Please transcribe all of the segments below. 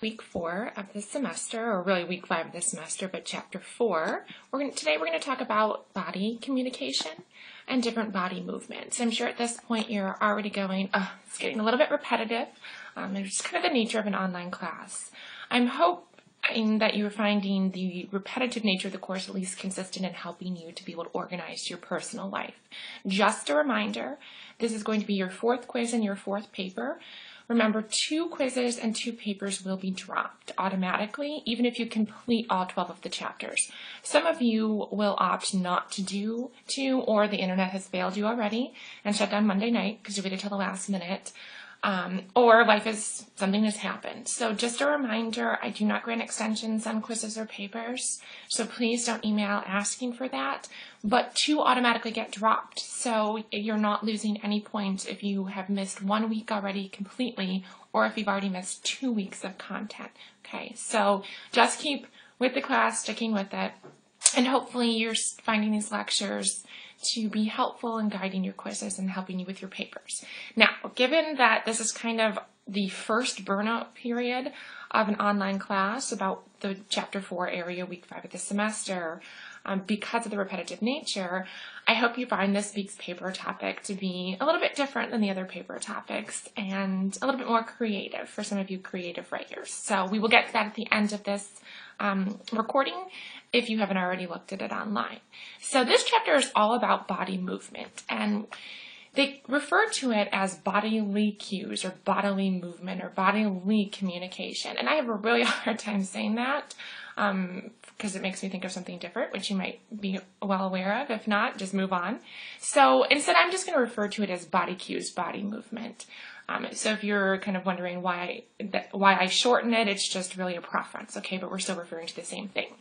Week 4 of the semester, or really week 5 of the semester, but chapter 4. Today we're going to talk about body communication and different body movements. I'm sure at this point you're already going, it's getting a little bit repetitive. It's kind of the nature of an online class. I'm hoping that you're finding the repetitive nature of the course at least consistent in helping you to be able to organize your personal life. Just a reminder, this is going to be your 4th quiz and your 4th paper. Remember, 2 quizzes and 2 papers will be dropped automatically, even if you complete all 12 of the chapters. Some of you will opt not to do 2, or the internet has failed you already and shut down Monday night because you waited till the last minute, or something has happened. So just a reminder, I do not grant extensions on quizzes or papers, so please don't email asking for that. But 2 automatically get dropped, so you're not losing any points if you have missed 1 week already completely, or if you've already missed 2 weeks of content. Okay, so just keep with the class, sticking with it, and hopefully you're finding these lectures to be helpful in guiding your quizzes and helping you with your papers. Now, given that this is kind of the first burnout period of an online class about the chapter 4 area, week 5 of the semester, because of the repetitive nature, I hope you find this week's paper topic to be a little bit different than the other paper topics and a little bit more creative for some of you creative writers. So we will get to that at the end of this recording if you haven't already looked at it online. So this chapter is all about body movement, and they refer to it as bodily cues or bodily movement or bodily communication. And I have a really hard time saying that because it makes me think of something different, which you might be well aware of. If not, just move on. So instead, I'm just going to refer to it as body cues, body movement. So if you're kind of wondering why I shorten it, it's just really a preference, okay? But we're still referring to the same thing.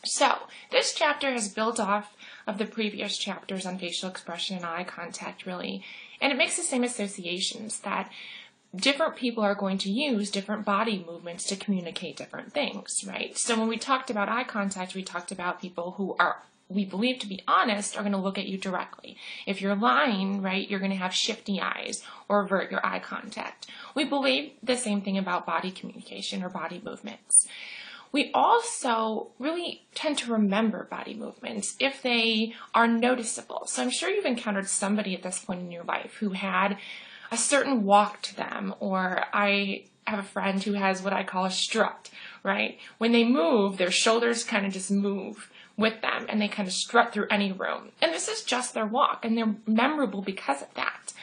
So this chapter has built off of the previous chapters on facial expression and eye contact, really. And it makes the same associations that different people are going to use different body movements to communicate different things, right? So when we talked about eye contact, we talked about people who we believe to be honest are going to look at you directly. If you're lying, right, you're going to have shifty eyes or avert your eye contact. We believe the same thing about body communication or body movements. We also really tend to remember body movements if they are noticeable. So I'm sure you've encountered somebody at this point in your life who had a certain walk to them, or I have a friend who has what I call a strut, right? When they move, their shoulders kind of just move with them, and they kind of strut through any room. And this is just their walk, and they're memorable because of that.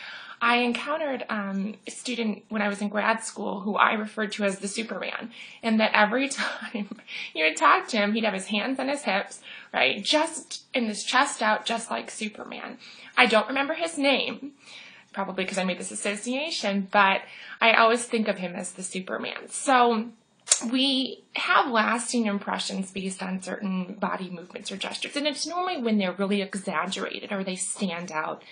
I encountered a student when I was in grad school who I referred to as the Superman, and that every time you would talk to him, he'd have his hands on his hips, right, just in his chest out, just like Superman. I don't remember his name, probably because I made this association, but I always think of him as the Superman. So we have lasting impressions based on certain body movements or gestures, and it's normally when they're really exaggerated or they stand out.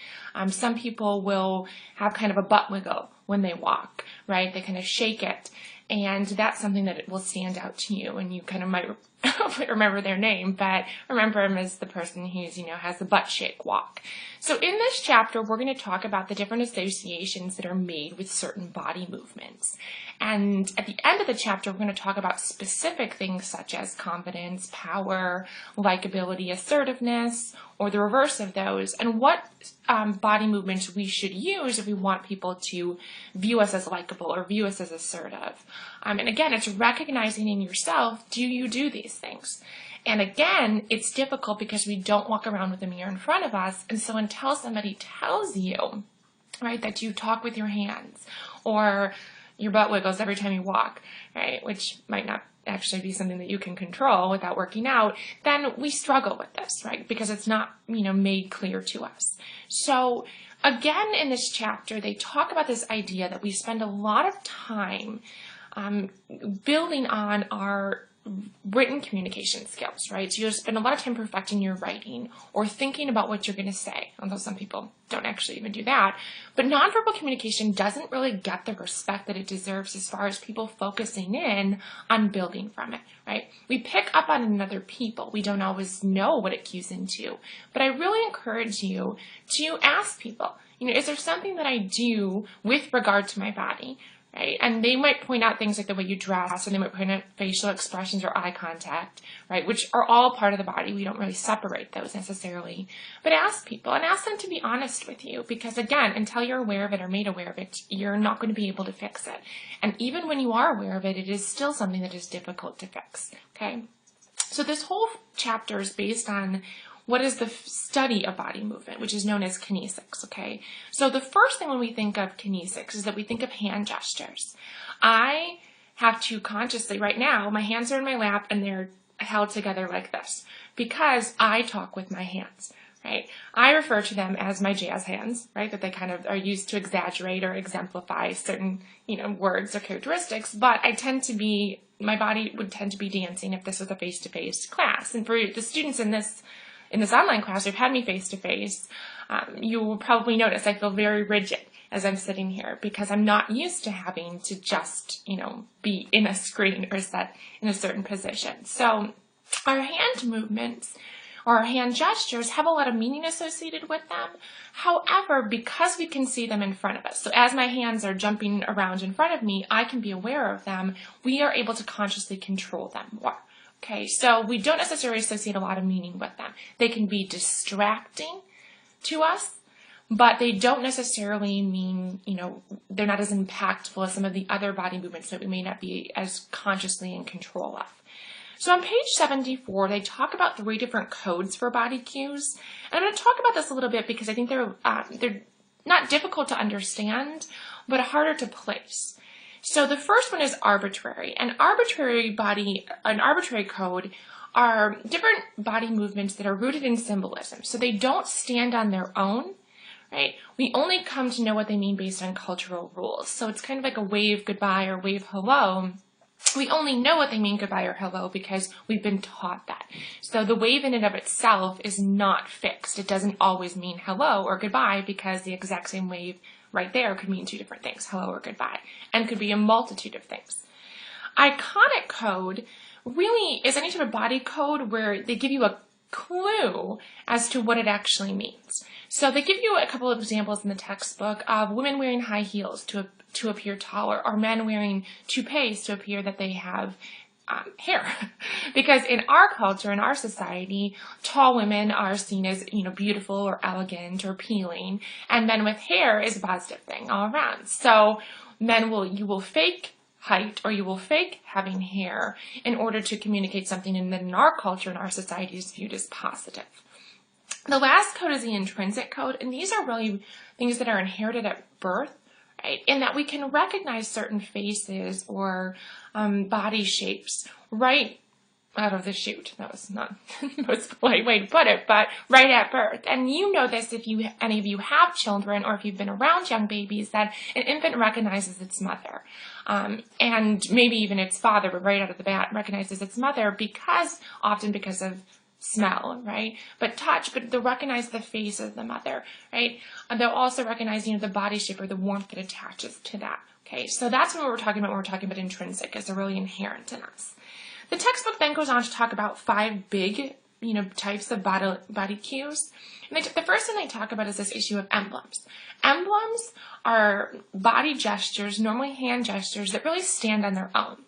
Some people will have kind of a butt wiggle when they walk, right? They kind of shake it, and that's something that it will stand out to you, and you kind of might hopefully remember their name, but remember him as the person who's, has the butt shake walk. So in this chapter, we're going to talk about the different associations that are made with certain body movements. And at the end of the chapter, we're going to talk about specific things such as confidence, power, likability, assertiveness, or the reverse of those, and what body movements we should use if we want people to view us as likable or view us as assertive. And again, it's recognizing in yourself, do you do these things? And again, it's difficult because we don't walk around with a mirror in front of us, and so until somebody tells you, right, that you talk with your hands, or your butt wiggles every time you walk, right, which might not actually be something that you can control without working out, then we struggle with this, right, because it's not, made clear to us. So again, in this chapter, they talk about this idea that we spend a lot of time building on our written communication skills, right? So you'll spend a lot of time perfecting your writing or thinking about what you're going to say, although some people don't actually even do that. But nonverbal communication doesn't really get the respect that it deserves as far as people focusing in on building from it, right? We pick up on another people. We don't always know what it cues into. But I really encourage you to ask people, is there something that I do with regard to my body, right? And they might point out things like the way you dress, and they might point out facial expressions or eye contact, right? Which are all part of the body. We don't really separate those necessarily. But ask people and ask them to be honest with you, because again, until you're aware of it or made aware of it, you're not going to be able to fix it. And even when you are aware of it, it is still something that is difficult to fix, okay? So this whole chapter is based on what is the study of body movement, which is known as kinesics, okay? So the first thing when we think of kinesics is that we think of hand gestures. I have to consciously, right now, my hands are in my lap and they're held together like this because I talk with my hands, right? I refer to them as my jazz hands, right? That they kind of are used to exaggerate or exemplify certain, words or characteristics, but my body would tend to be dancing if this was a face-to-face class. And for the students in this online class who've had me face-to-face, you will probably notice I feel very rigid as I'm sitting here because I'm not used to having to just, be in a screen or set in a certain position. So our hand movements or our hand gestures have a lot of meaning associated with them. However, because we can see them in front of us, so as my hands are jumping around in front of me, I can be aware of them, we are able to consciously control them more. Okay, so we don't necessarily associate a lot of meaning with them. They can be distracting to us, but they don't necessarily mean, they're not as impactful as some of the other body movements that we may not be as consciously in control of. So on page 74, they talk about 3 different codes for body cues. And I'm going to talk about this a little bit because I think they're not difficult to understand, but harder to place. So the first one is arbitrary. An arbitrary code are different body movements that are rooted in symbolism. So they don't stand on their own, right? We only come to know what they mean based on cultural rules. So it's kind of like a wave goodbye or wave hello. We only know what they mean goodbye or hello because we've been taught that. So the wave in and of itself is not fixed. It doesn't always mean hello or goodbye because the exact same wave right there could mean 2 different things, hello or goodbye, and could be a multitude of things. Iconic code really is any type of body code where they give you a clue as to what it actually means. So they give you a couple of examples in the textbook of women wearing high heels to appear taller, or men wearing toupees to appear that they have hair. Because in our culture, in our society, tall women are seen as, beautiful or elegant or appealing, and men with hair is a positive thing all around. So you will fake height or you will fake having hair in order to communicate something, and then in our culture, in our society, is viewed as positive. The last code is the intrinsic code, and these are really things that are inherited at birth, right? In that we can recognize certain faces or body shapes right out of the chute. That was not the most polite way to put it, but right at birth. And you know this if any of you have children or if you've been around young babies, that an infant recognizes its mother. And maybe even its father, but right out of the bat recognizes its mother often because of smell, right? But touch, but they'll recognize the face of the mother, right? And they'll also recognize, the body shape or the warmth that attaches to that. Okay, so that's what we're talking about when we're talking about intrinsic, is they're really inherent in us. The textbook then goes on to talk about 5 big, types of body cues. And the first thing they talk about is this issue of emblems. Emblems are body gestures, normally hand gestures, that really stand on their own.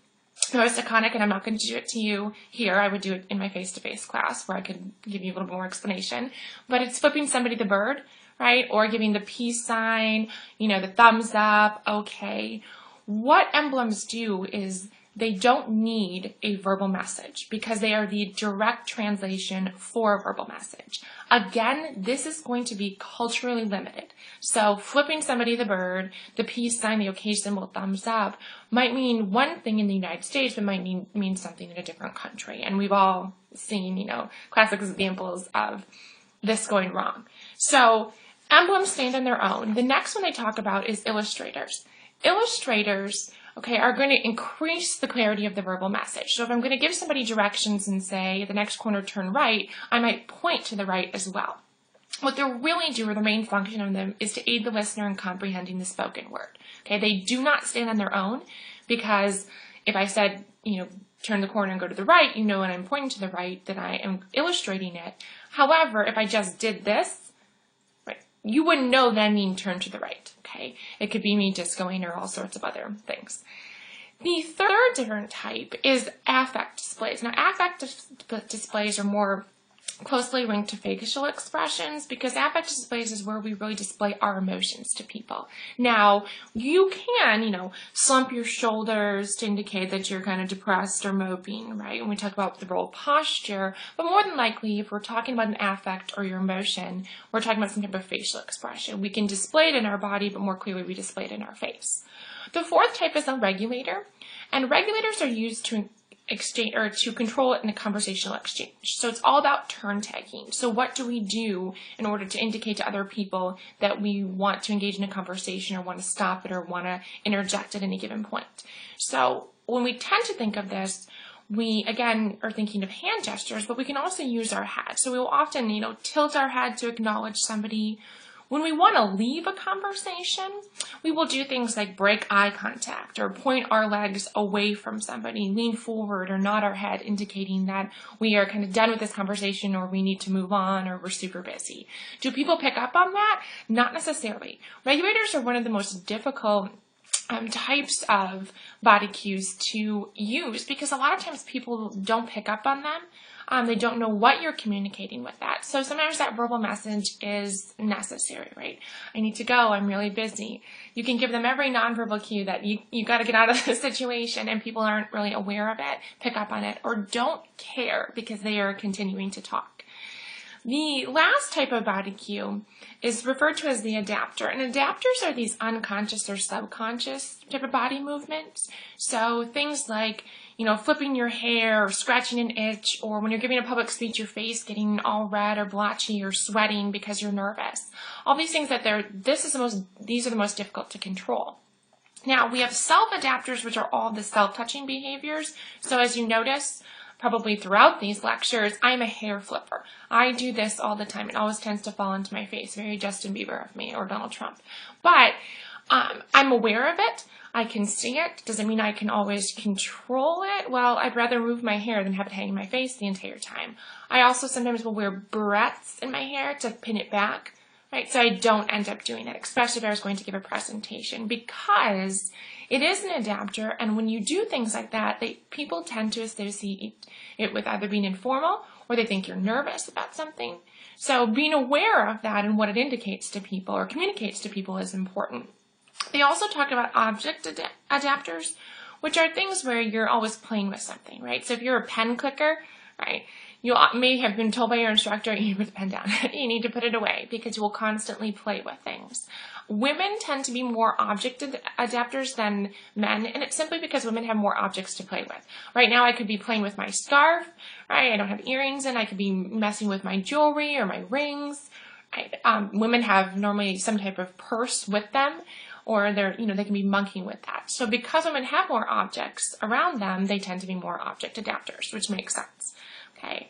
Notice iconic, and I'm not going to do it to you here. I would do it in my face-to-face class where I could give you a little more explanation. But it's flipping somebody the bird, right? Or giving the peace sign, the thumbs up, okay. What emblems do is they don't need a verbal message because they are the direct translation for a verbal message. Again, this is going to be culturally limited. So flipping somebody the bird, the peace sign, the okay symbol, thumbs up, might mean one thing in the United States, but might mean something in a different country. And we've all seen, classic examples of this going wrong. So emblems stand on their own. The next one they talk about is illustrators. Illustrators, are going to increase the clarity of the verbal message. So if I'm going to give somebody directions and say, the next corner turn right, I might point to the right as well. What they really do, or the main function of them, is to aid the listener in comprehending the spoken word. Okay, they do not stand on their own, because if I said, turn the corner and go to the right, when I'm pointing to the right, that I am illustrating it. However, if I just did this, right, you wouldn't know that I mean turn to the right, okay? It could be me discoing or all sorts of other things. The third different type is affect displays. Now, affect displays are more closely linked to facial expressions because affect displays is where we really display our emotions to people. Now, you can, slump your shoulders to indicate that you're kind of depressed or moping, right? When we talk about the role of posture, but more than likely, if we're talking about an affect or your emotion, we're talking about some type of facial expression. We can display it in our body, but more clearly we display it in our face. The fourth type is a regulator, and regulators are used to exchange or to control it in a conversational exchange. So it's all about turn taking. So what do we do in order to indicate to other people that we want to engage in a conversation or want to stop it or want to interject at any given point? So when we tend to think of this, we again are thinking of hand gestures, but we can also use our head. So we will often, tilt our head to acknowledge somebody. When we want to leave a conversation, we will do things like break eye contact or point our legs away from somebody, lean forward or nod our head, indicating that we are kind of done with this conversation or we need to move on or we're super busy. Do people pick up on that? Not necessarily. Regulators are one of the most difficult types of body cues to use because a lot of times people don't pick up on them. They don't know what you're communicating with that. So sometimes that verbal message is necessary, right? I need to go. I'm really busy. You can give them every nonverbal cue that you got to get out of the situation and people aren't really aware of it, pick up on it, or don't care because they are continuing to talk. The last type of body cue is referred to as the adapter. And adapters are these unconscious or subconscious type of body movements. So things like, flipping your hair or scratching an itch, or when you're giving a public speech, your face getting all red or blotchy or sweating because you're nervous. All these things these are the most difficult to control. Now, we have self-adapters, which are all the self-touching behaviors. So as you notice, probably throughout these lectures, I'm a hair flipper. I do this all the time. It always tends to fall into my face. Very Justin Bieber of me or Donald Trump. But I'm aware of it. I can see it. Doesn't mean I can always control it. Well, I'd rather move my hair than have it hang in my face the entire time. I also sometimes will wear barrettes in my hair to pin it back, right? So I don't end up doing that, especially if I was going to give a presentation, because it is an adapter, and when you do things like that, people tend to associate it with either being informal or they think you're nervous about something. So being aware of that and what it indicates to people or communicates to people is important. They also talk about object adapters, which are things where you're always playing with something, right? So if you're a pen clicker, right, you may have been told by your instructor, you need to put the pen down. You need to put it away because you will constantly play with things. Women tend to be more object adapters than men, and it's simply because women have more objects to play with. Right now I could be playing with my scarf, right? I don't have earrings in. I could be messing with my jewelry or my rings. Women have normally some type of purse with them, or they can be monkeying with that. So because women have more objects around them, they tend to be more object adapters, which makes sense. Okay.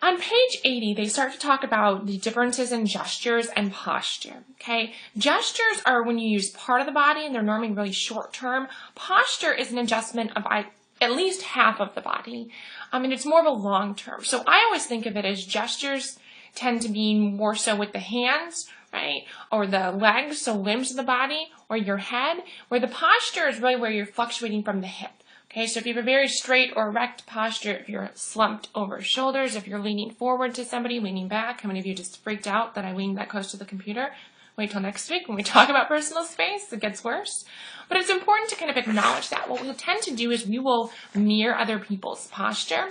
On page 80, they start to talk about the differences in gestures and posture. Okay. Gestures are when you use part of the body, and they're normally really short term. Posture is an adjustment of at least half of the body. And it's more of a long term. So I always think of it as gestures tend to be more so with the hands, right? Or the legs, so limbs of the body, or your head, where the posture is really where you're fluctuating from the hip. Okay, so if you have a very straight or erect posture, if you're slumped over shoulders, if you're leaning forward to somebody, leaning back, how many of you just freaked out that I leaned that close to the computer? Wait till next week when we talk about personal space, it gets worse. But it's important to kind of acknowledge that. What we'll tend to do is we will mirror other people's posture.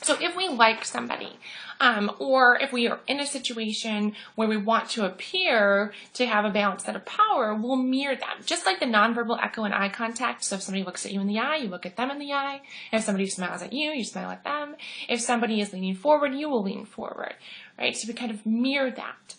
So if we like somebody, or if we are in a situation where we want to appear to have a balanced set of power, we'll mirror them. Just like the nonverbal echo and eye contact. So if somebody looks at you in the eye, you look at them in the eye. If somebody smiles at you, you smile at them. If somebody is leaning forward, you will lean forward, right? So we kind of mirror that.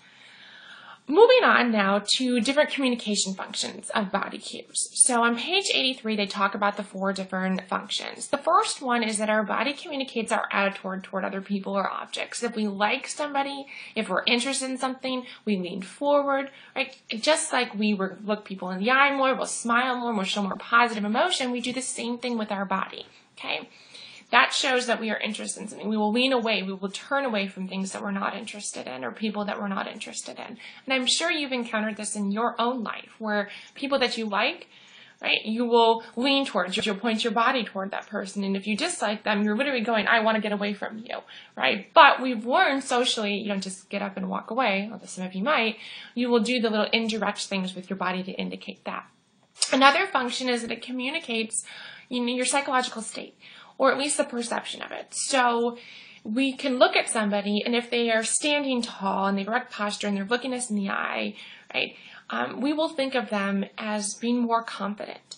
Moving on now to different communication functions of body cues. So on page 83, they talk about the 4 different functions. The first one is that our body communicates our attitude toward other people or objects. If we like somebody, if we're interested in something, we lean forward, right? Just like we look people in the eye more, we'll smile more, we'll show more positive emotion, we do the same thing with our body, okay? that shows that we are interested in something. We will lean away. We will turn away from things that we're not interested in or people that we're not interested in. And I'm sure you've encountered this in your own life where people that you like, right, you will lean towards, you'll point your body toward that person. And if you dislike them, you're literally going, I want to get away from you, right? But we've learned socially, you don't just get up and walk away, although some of you might. You will do the little indirect things with your body to indicate that. Another function is that it communicates, your psychological state, or at least the perception of it. So we can look at somebody, and if they are standing tall and they have erect posture and they're looking us in the eye, right, we will think of them as being more confident.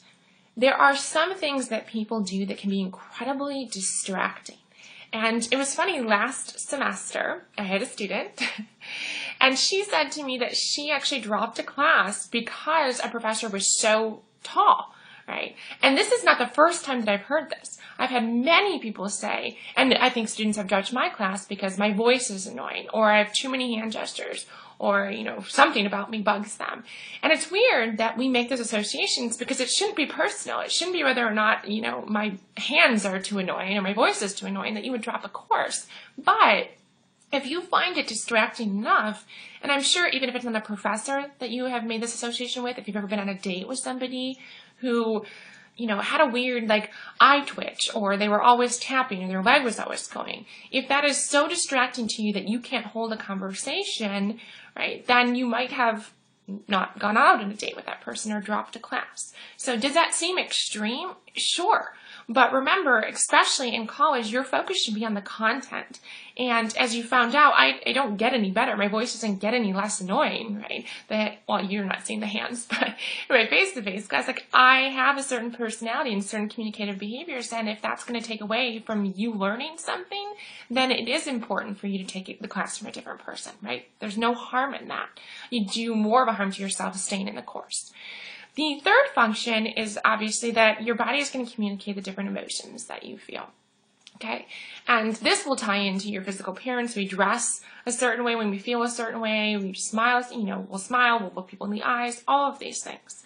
There are some things that people do that can be incredibly distracting. And it was funny, last semester, I had a student, and she said to me that she actually dropped a class because a professor was so tall. Right? And this is not the first time that I've heard this. I've had many people say, and I think students have judged my class because my voice is annoying, or I have too many hand gestures, or, something about me bugs them. And it's weird that we make those associations because it shouldn't be personal. It shouldn't be whether or not, my hands are too annoying or my voice is too annoying that you would drop a course. But if you find it distracting enough, and I'm sure even if it's not a professor that you have made this association with, if you've ever been on a date with somebody who, had a weird, eye twitch, or they were always tapping, or their leg was always going. If that is so distracting to you that you can't hold a conversation, right, then you might have not gone out on a date with that person or dropped a class. So does that seem extreme? Sure. But remember, especially in college, your focus should be on the content. And as you found out, I don't get any better. My voice doesn't get any less annoying, right? You're not seeing the hands, but anyway, face-to-face class, I have a certain personality and certain communicative behaviors, and if that's going to take away from you learning something, then it is important for you to take the class from a different person, right? There's no harm in that. You do more of a harm to yourself staying in the course. The third function is obviously that your body is going to communicate the different emotions that you feel. Okay, and this will tie into your physical appearance. We dress a certain way when we feel a certain way. We smile, we'll smile, we'll look people in the eyes, all of these things.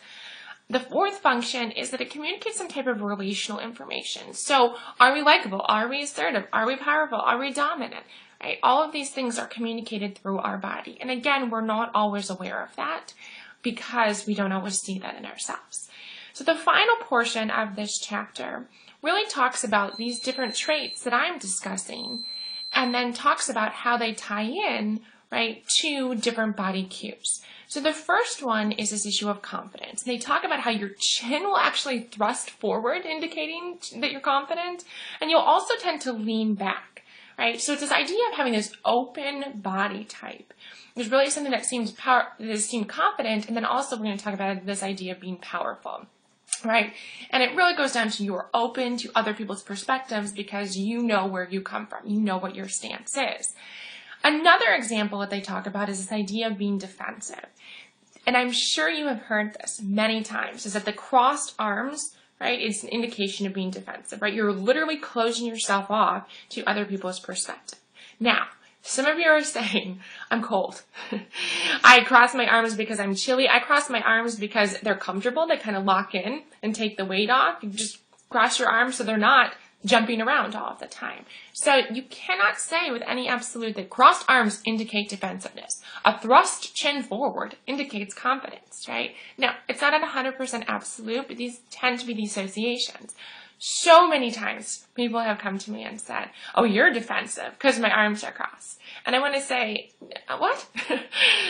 The fourth function is that it communicates some type of relational information. So are we likable? Are we assertive? Are we powerful? Are we dominant? Right? All of these things are communicated through our body. And again, we're not always aware of that because we don't always see that in ourselves. So the final portion of this chapter really talks about these different traits that I'm discussing and then talks about how they tie in, right, to different body cues. So the first one is this issue of confidence. They talk about how your chin will actually thrust forward, indicating that you're confident, and you'll also tend to lean back, right? So it's this idea of having this open body type. There's really something that seems confident, and then also we're going to talk about this idea of being powerful. Right? And it really goes down to you're open to other people's perspectives because you know where you come from. You know what your stance is. Another example that they talk about is this idea of being defensive. And I'm sure you have heard this many times, is that the crossed arms, right, is an indication of being defensive, right? You're literally closing yourself off to other people's perspective. Now, some of you are saying, I'm cold. I cross my arms because I'm chilly. I cross my arms because they're comfortable. They kind of lock in and take the weight off. You just cross your arms so they're not jumping around all of the time. So you cannot say with any absolute that crossed arms indicate defensiveness. A thrust chin forward indicates confidence, right? Now, it's not at 100% absolute, but these tend to be the associations. So many times people have come to me and said, oh, you're defensive because my arms are crossed. And I want to say, what?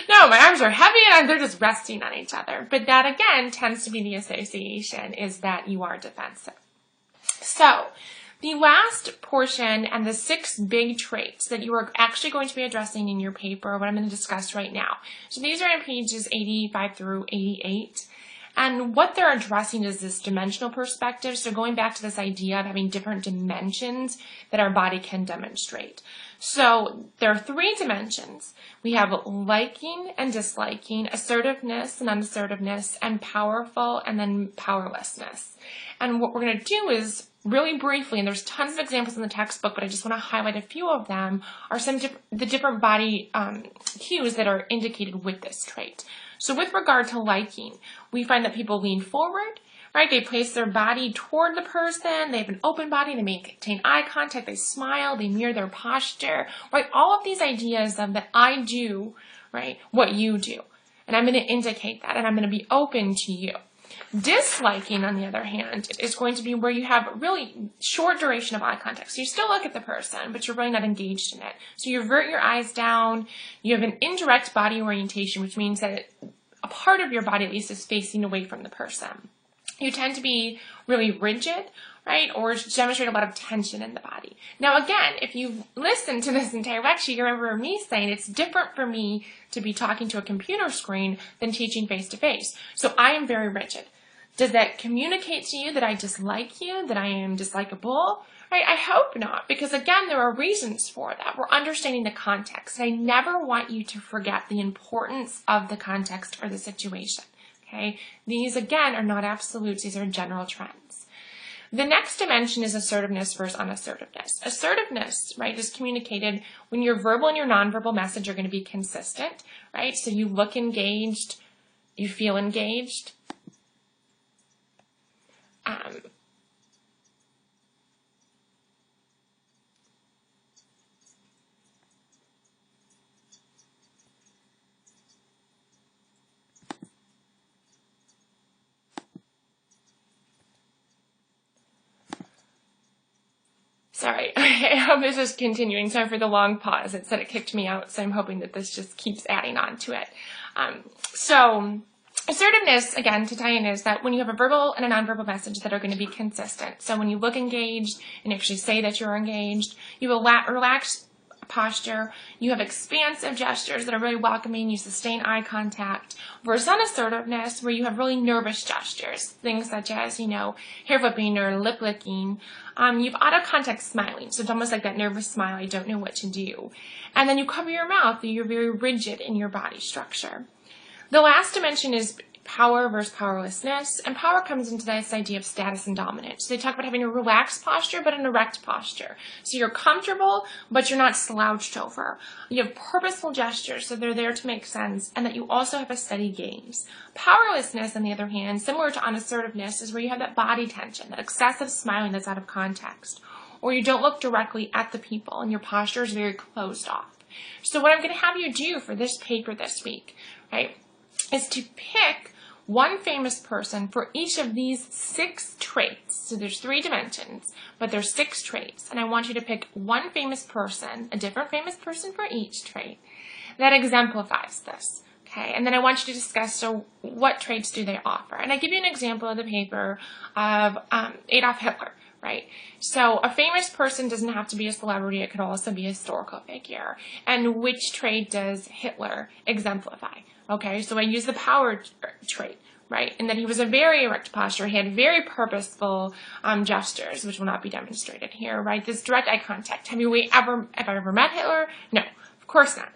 No, my arms are heavy and they're just resting on each other. But that, again, tends to be the association, is that you are defensive. So the last portion and the 6 big traits that you are actually going to be addressing in your paper, what I'm going to discuss right now. So these are on pages 85 through 88. And what they're addressing is this dimensional perspective. So going back to this idea of having different dimensions that our body can demonstrate. So there are 3 dimensions. We have liking and disliking, assertiveness and unassertiveness, and powerful and then powerlessness. And what we're going to do is really briefly, and there's tons of examples in the textbook, but I just want to highlight a few of them, are the different body cues that are indicated with this trait. So with regard to liking, we find that people lean forward, right? They place their body toward the person. They have an open body. They maintain eye contact. They smile. They mirror their posture, right? All of these ideas of that I do, right, what you do. And I'm going to indicate that, and I'm going to be open to you. Disliking, on the other hand, is going to be where you have really short duration of eye contact. So you still look at the person, but you're really not engaged in it. So you avert your eyes down. You have an indirect body orientation, which means that a part of your body, at least, is facing away from the person. You tend to be really rigid, right, or demonstrate a lot of tension in the body. Now, again, if you listen to this entire lecture, you remember me saying it's different for me to be talking to a computer screen than teaching face-to-face. So I am very rigid. Does that communicate to you that I dislike you, that I am dislikable? Right? I hope not, because again, there are reasons for that. We're understanding the context. And I never want you to forget the importance of the context or the situation. Okay? These, again, are not absolutes. These are general trends. The next dimension is assertiveness versus unassertiveness. Assertiveness, right, is communicated when your verbal and your nonverbal message are going to be consistent, right? So you look engaged, you feel engaged. Sorry, I hope this is continuing. Sorry for the long pause. It said it kicked me out, so I'm hoping that this just keeps adding on to it. So assertiveness, again, to tie in, is that when you have a verbal and a nonverbal message that are going to be consistent. So when you look engaged and actually say that you're engaged, you will relax posture, you have expansive gestures that are really welcoming, you sustain eye contact, versus unassertiveness, where you have really nervous gestures, things such as, hair flipping or lip licking. You have out-of-context smiling, so it's almost like that nervous smile, I don't know what to do. And then you cover your mouth, you're very rigid in your body structure. The last dimension is power versus powerlessness, and power comes into this idea of status and dominance. So they talk about having a relaxed posture, but an erect posture. So you're comfortable, but you're not slouched over. You have purposeful gestures, so they're there to make sense, and that you also have a steady gaze. Powerlessness, on the other hand, similar to unassertiveness, is where you have that body tension, that excessive smiling that's out of context, or you don't look directly at the people, and your posture is very closed off. So what I'm going to have you do for this paper this week, right, is to pick one famous person for each of these 6 traits. So there's 3 dimensions, but there's 6 traits. And I want you to pick one famous person, a different famous person for each trait, that exemplifies this. Okay, and then I want you to discuss, so what traits do they offer? And I give you an example of the paper of Adolf Hitler, right? So a famous person doesn't have to be a celebrity. It could also be a historical figure. And which trait does Hitler exemplify? Okay, so I use the power trait, right? And that he was a very erect posture. He had very purposeful gestures, which will not be demonstrated here, right? This direct eye contact. Have I ever met Hitler? No, of course not.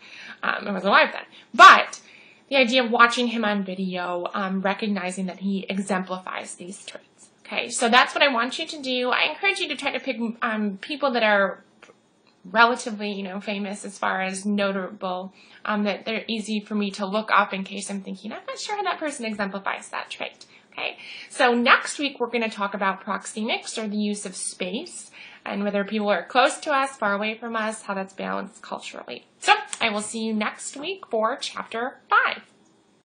I wasn't alive then. But the idea of watching him on video, recognizing that he exemplifies these traits. Okay, so that's what I want you to do. I encourage you to try to pick people that are relatively, famous as far as notable, that they're easy for me to look up in case I'm thinking, I'm not sure how that person exemplifies that trait. Okay, so next week we're going to talk about proxemics, or the use of space, and whether people are close to us, far away from us, how that's balanced culturally. So I will see you next week for Chapter 5.